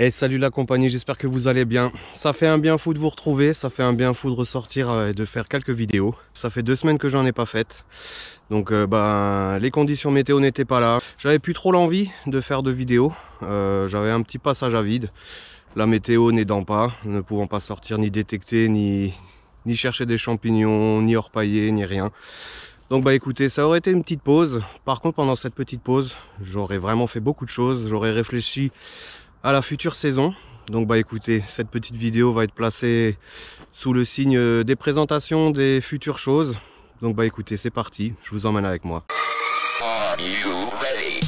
Et salut la compagnie, j'espère que vous allez bien. Ça fait un bien fou de vous retrouver, ça fait un bien fou de ressortir et de faire quelques vidéos. Ça fait 2 semaines que j'en ai pas faites. Donc les conditions météo n'étaient pas là. J'avais plus trop l'envie de faire de vidéos. J'avais un petit passage à vide. La météo n'aidant pas, ne pouvant pas sortir ni détecter, ni chercher des champignons, ni orpailler, ni rien. Donc écoutez, ça aurait été une petite pause. Par contre pendant cette petite pause, j'aurais vraiment fait beaucoup de choses. J'aurais réfléchi à la future saison. Donc écoutez, cette petite vidéo va être placée sous le signe des présentations des futures choses. Donc écoutez, c'est parti, je vous emmène avec moi. Are you ready?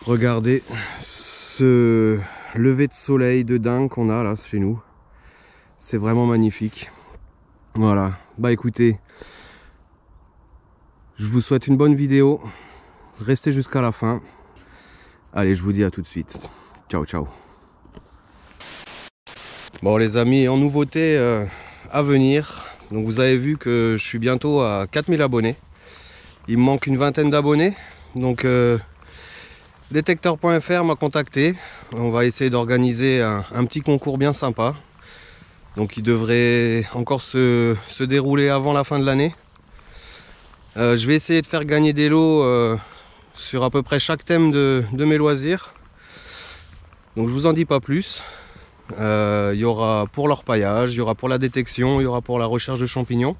Regardez ce lever de soleil de dingue qu'on a là chez nous. C'est vraiment magnifique. Voilà, écoutez, je vous souhaite une bonne vidéo. Restez jusqu'à la fin. Allez, je vous dis à tout de suite. Ciao, ciao. Bon les amis, en nouveauté à venir. Donc vous avez vu que je suis bientôt à 4000 abonnés. Il me manque une vingtaine d'abonnés. Donc Détecteur.fr m'a contacté. On va essayer d'organiser un petit concours bien sympa. Donc il devrait encore se dérouler avant la fin de l'année. Je vais essayer de faire gagner des lots sur à peu près chaque thème de mes loisirs. Donc je vous en dis pas plus. Il y aura pour l'orpaillage, il y aura pour la détection, il y aura pour la recherche de champignons.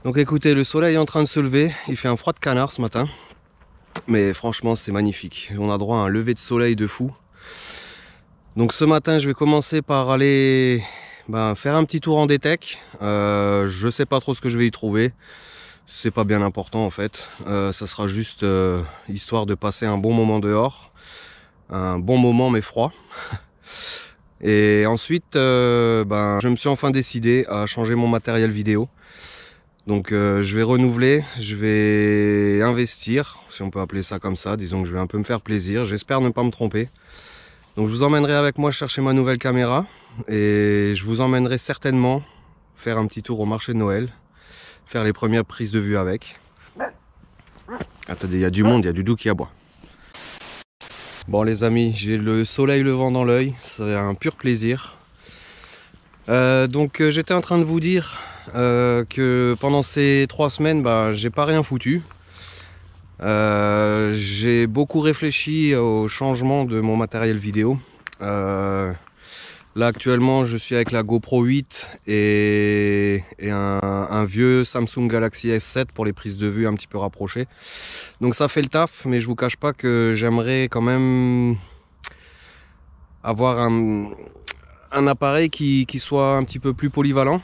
Donc écoutez, le soleil est en train de se lever. Il fait un froid de canard ce matin. Mais franchement c'est magnifique, on a droit à un lever de soleil de fou. Donc ce matin je vais commencer par aller faire un petit tour en détec. Je sais pas trop ce que je vais y trouver. C'est pas bien important en fait. Ça sera juste histoire de passer un bon moment dehors. Un bon moment mais froid. Et ensuite je me suis enfin décidé à changer mon matériel vidéo. Donc je vais renouveler, je vais investir, si on peut appeler ça comme ça, disons que je vais un peu me faire plaisir, j'espère ne pas me tromper. Donc je vous emmènerai avec moi chercher ma nouvelle caméra et je vous emmènerai certainement faire un petit tour au marché de Noël, faire les premières prises de vue avec. Attendez, il y a du monde, il y a du doux qui aboie. Bon les amis, j'ai le soleil levant dans l'œil, c'est un pur plaisir. Donc j'étais en train de vous dire que pendant ces 3 semaines j'ai pas rien foutu. J'ai beaucoup réfléchi au changement de mon matériel vidéo. Là actuellement je suis avec la GoPro 8 et un vieux Samsung Galaxy S7 pour les prises de vue un petit peu rapprochées. Donc ça fait le taf, mais je vous cache pas que j'aimerais quand même avoir un appareil qui soit un petit peu plus polyvalent.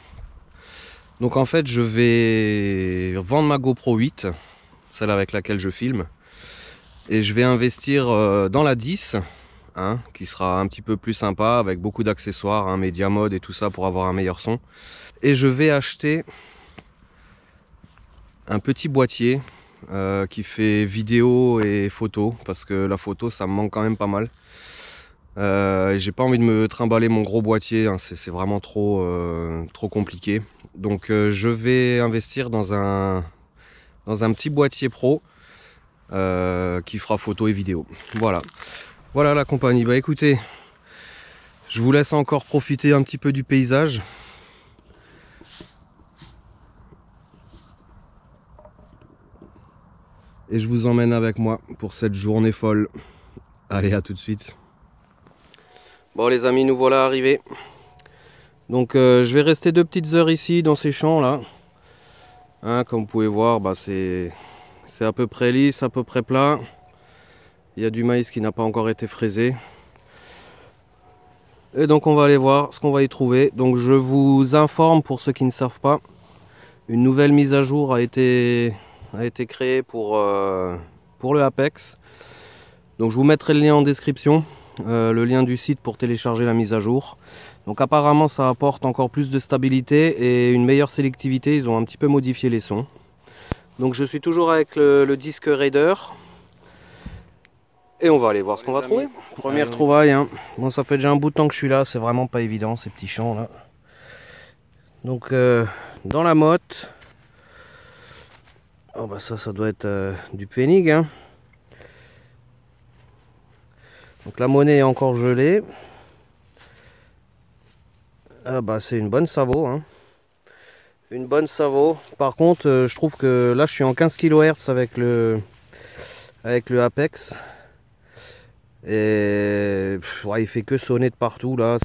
Donc en fait je vais vendre ma GoPro 8, celle avec laquelle je filme, et je vais investir dans la 10. Hein, qui sera un petit peu plus sympa avec beaucoup d'accessoires, hein, média mode et tout ça pour avoir un meilleur son. Et je vais acheter un petit boîtier qui fait vidéo et photo, parce que la photo ça me manque quand même pas mal. J'ai pas envie de me trimballer mon gros boîtier, hein, c'est vraiment trop compliqué. Donc je vais investir dans un petit boîtier pro qui fera photo et vidéo. Voilà la compagnie. Bah écoutez, je vous laisse encore profiter un petit peu du paysage. Et je vous emmène avec moi pour cette journée folle. Allez, à tout de suite. Bon les amis, nous voilà arrivés. Donc je vais rester 2 petites heures ici dans ces champs là. Hein, comme vous pouvez voir, bah, c'est à peu près lisse, à peu près plat. Il y a du maïs qui n'a pas encore été fraisé. Et donc on va aller voir ce qu'on va y trouver. Donc je vous informe pour ceux qui ne savent pas, une nouvelle mise à jour a été créée pour le Apex. Donc je vous mettrai le lien en description, le lien du site pour télécharger la mise à jour. Donc apparemment ça apporte encore plus de stabilité et une meilleure sélectivité. Ils ont un petit peu modifié les sons. Donc je suis toujours avec le disque Raider. Et on va aller voir ce qu'on va trouver. Première trouvaille, hein. Bon, ça fait déjà un bout de temps que je suis là, c'est vraiment pas évident ces petits champs là. Donc dans la motte. Oh bah ça doit être du Pfennig, hein. Donc la monnaie est encore gelée. Ah bah c'est une bonne Savo, hein. Une bonne Savo. Par contre je trouve que là je suis en 15 kHz avec le Apex. Et ouais, il fait que sonner de partout là.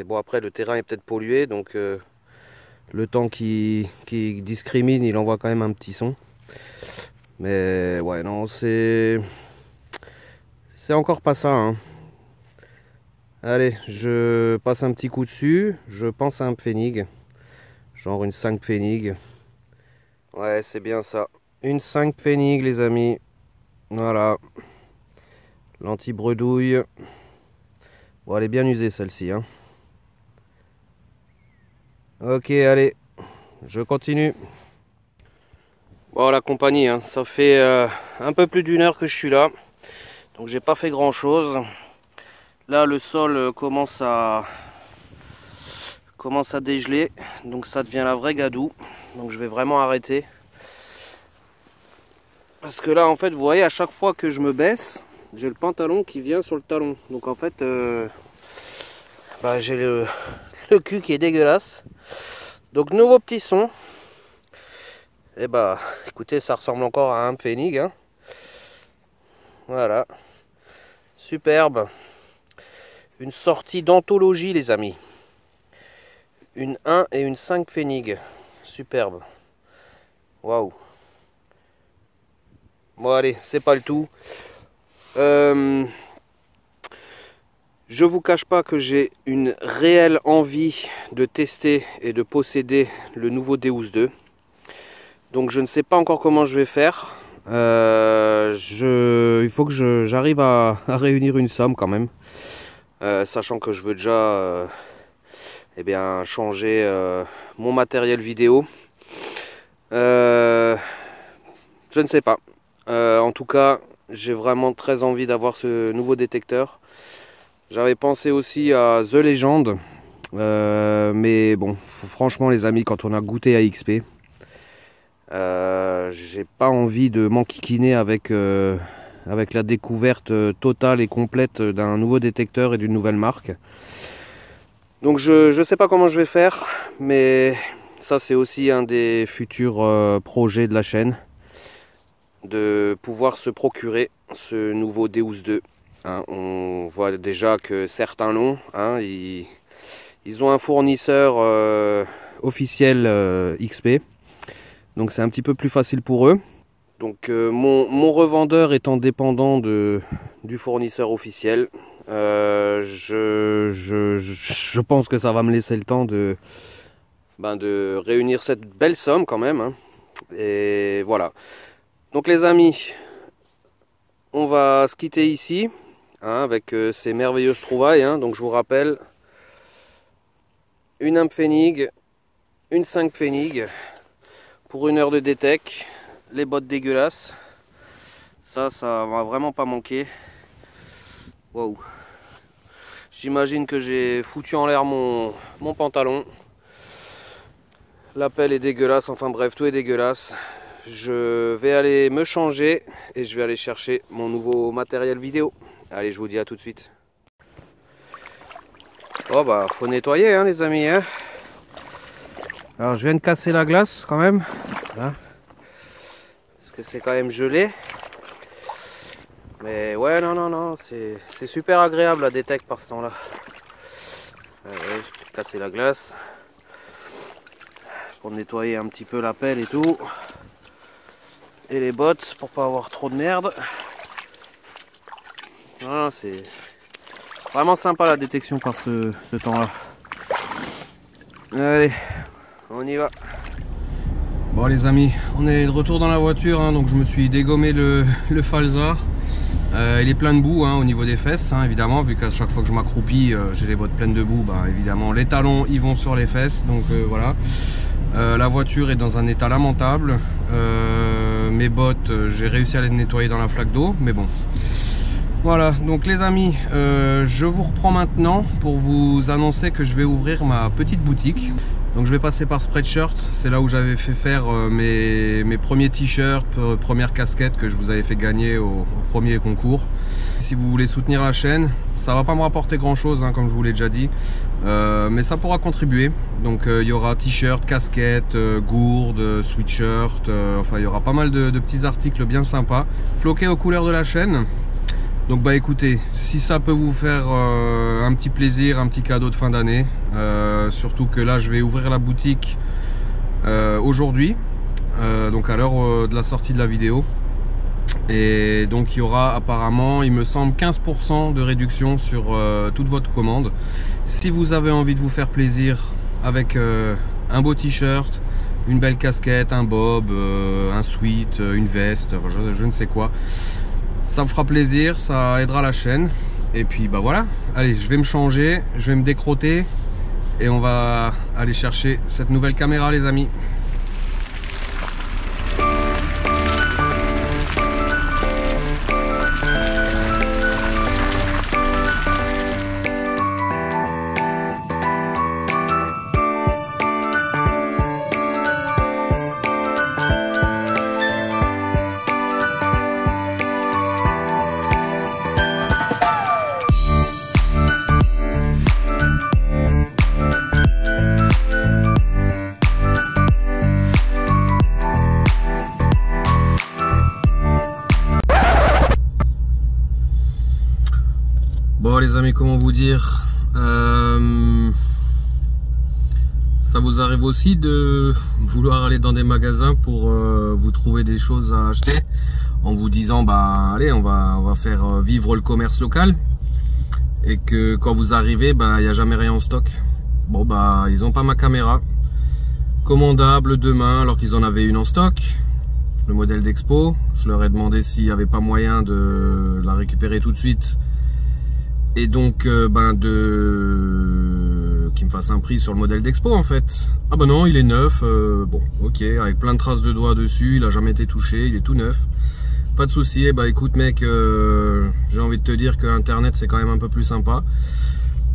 Bon, après le terrain est peut-être pollué, donc le temps qui discrimine, il envoie quand même un petit son. Mais ouais, non, c'est encore pas ça, hein. Allez, je passe un petit coup dessus. Je pense à un Pfennig, genre une 5 Pfennig. Ouais, c'est bien ça, une 5 Pfennig les amis. Voilà, l'anti-bredouille. Bon, elle est bien usée celle-ci, hein. Ok, allez, je continue. Bon, la compagnie, hein, ça fait un peu plus d'1 heure que je suis là. Donc j'ai pas fait grand chose. Là le sol commence à dégeler. Donc ça devient la vraie gadoue. Donc je vais vraiment arrêter. Parce que là en fait vous voyez, à chaque fois que je me baisse, j'ai le pantalon qui vient sur le talon. Donc en fait bah, j'ai le cul qui est dégueulasse. Donc nouveau petit son. Et bah écoutez, ça ressemble encore à un Pfennig, hein. Voilà, superbe. Une sortie d'anthologie les amis. Une 1 et une 5 Pfennig. Superbe. Waouh. Bon allez, c'est pas le tout. Je vous cache pas que j'ai une réelle envie de tester et de posséder le nouveau Deus 2. Donc je ne sais pas encore comment je vais faire. Il faut que j'arrive à réunir une somme quand même. Sachant que je veux déjà eh bien, changer mon matériel vidéo. Je ne sais pas. En tout cas, j'ai vraiment très envie d'avoir ce nouveau détecteur. J'avais pensé aussi à The Legend. Mais bon, franchement les amis, quand on a goûté à XP, j'ai pas envie de m'enquiquiner avec la découverte totale et complète d'un nouveau détecteur et d'une nouvelle marque. Donc je sais pas comment je vais faire, mais ça c'est aussi un des futurs projets de la chaîne, de pouvoir se procurer ce nouveau Deus 2. Hein, on voit déjà que certains l'ont, hein, Ils ont un fournisseur officiel XP, donc c'est un petit peu plus facile pour eux. Donc mon revendeur étant dépendant du fournisseur officiel, je pense que ça va me laisser le temps de réunir cette belle somme quand même, hein. Et voilà. Donc les amis, on va se quitter ici, hein, avec ces merveilleuses trouvailles, hein. Donc je vous rappelle, une Impfennig, une 5 Pfennig pour 1 heure de détec, les bottes dégueulasses, ça va vraiment pas manquer. Waouh. J'imagine que j'ai foutu en l'air mon pantalon. La pelle est dégueulasse, enfin bref, tout est dégueulasse. Je vais aller me changer et je vais aller chercher mon nouveau matériel vidéo. Allez, je vous dis à tout de suite. Oh bah, faut nettoyer, hein, les amis, hein. Alors, je viens de casser la glace quand même, hein, parce que c'est quand même gelé. Mais ouais, non, c'est super agréable la détec par ce temps-là. Ouais, je vais casser la glace pour nettoyer un petit peu la pelle et tout, et les bottes pour pas avoir trop de merde. Voilà, c'est vraiment sympa la détection par ce temps-là. Allez, on y va. Bon les amis, on est de retour dans la voiture, hein, donc je me suis dégommé le falzar. Il est plein de boue, hein, au niveau des fesses, hein, évidemment, vu qu'à chaque fois que je m'accroupis, j'ai les bottes pleines de boue, bah, évidemment les talons ils vont sur les fesses, donc voilà. La voiture est dans un état lamentable. Mes bottes, j'ai réussi à les nettoyer dans la flaque d'eau, mais bon. Voilà, donc les amis, je vous reprends maintenant pour vous annoncer que je vais ouvrir ma petite boutique. Donc je vais passer par Spreadshirt, c'est là où j'avais fait faire mes premiers t-shirts, première casquette que je vous avais fait gagner au premier concours. Si vous voulez soutenir la chaîne, ça va pas me rapporter grand chose, hein, comme je vous l'ai déjà dit, mais ça pourra contribuer. Donc il y aura t-shirt, casquette, gourde, sweatshirt, enfin il y aura pas mal de petits articles bien sympas, floqués aux couleurs de la chaîne. Donc bah écoutez, si ça peut vous faire un petit plaisir, un petit cadeau de fin d'année, surtout que là je vais ouvrir la boutique aujourd'hui, donc à l'heure de la sortie de la vidéo, et donc il y aura apparemment, il me semble, 15% de réduction sur toute votre commande. Si vous avez envie de vous faire plaisir avec un beau t-shirt, une belle casquette, un bob, un sweat, une veste, je ne sais quoi, ça me fera plaisir, ça aidera la chaîne. Et puis bah voilà, allez, je vais me changer, je vais me décrotter et on va aller chercher cette nouvelle caméra les amis. Bon les amis, comment vous dire, ça vous arrive aussi de vouloir aller dans des magasins pour vous trouver des choses à acheter en vous disant bah allez on va faire vivre le commerce local, et que quand vous arrivez bah il n'y a jamais rien en stock. Bon bah ils n'ont pas ma caméra commandable demain alors qu'ils en avaient une en stock, le modèle d'Expo. Je leur ai demandé s'il n'y avait pas moyen de la récupérer tout de suite, et donc qu'ils me fassent un prix sur le modèle d'Expo en fait. Ah bah non, il est neuf, bon ok, avec plein de traces de doigts dessus, il a jamais été touché, il est tout neuf, pas de souci. Et bah écoute mec, j'ai envie de te dire que internet c'est quand même un peu plus sympa,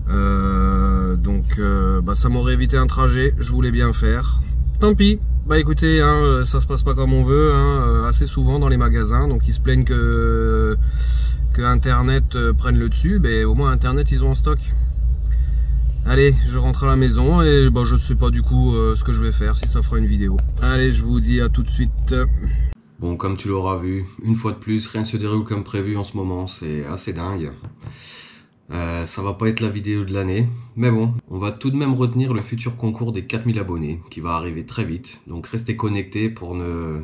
donc bah ça m'aurait évité un trajet, je voulais bien faire, tant pis. Bah écoutez, hein, ça se passe pas comme on veut, hein, assez souvent dans les magasins, donc ils se plaignent que internet prenne le dessus, mais au moins internet ils ont en stock. Allez, je rentre à la maison et bah, je sais pas du coup ce que je vais faire, si ça fera une vidéo. Allez, je vous dis à tout de suite. Bon, comme tu l'auras vu, une fois de plus, rien ne se déroule comme prévu en ce moment, c'est assez dingue. Ça va pas être la vidéo de l'année, mais bon, on va tout de même retenir le futur concours des 4000 abonnés qui va arriver très vite. Donc restez connectés pour ne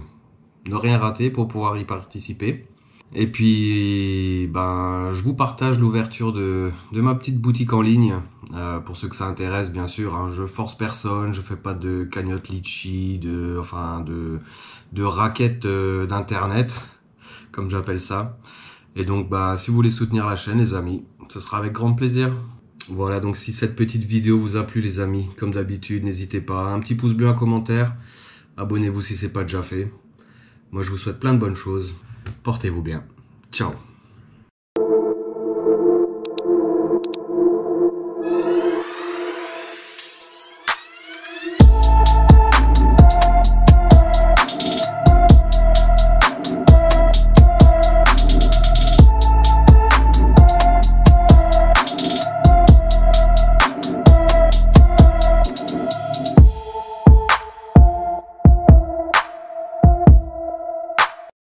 rien rater pour pouvoir y participer. Et puis, ben, je vous partage l'ouverture de ma petite boutique en ligne. Pour ceux que ça intéresse, bien sûr, hein, je force personne, je fais pas de cagnotte litchi, de raquettes d'internet, comme j'appelle ça. Et donc, bah, si vous voulez soutenir la chaîne, les amis, ce sera avec grand plaisir. Voilà, donc si cette petite vidéo vous a plu, les amis, comme d'habitude, n'hésitez pas. Un petit pouce bleu, un commentaire. Abonnez-vous si c'est pas déjà fait. Moi, je vous souhaite plein de bonnes choses. Portez-vous bien. Ciao.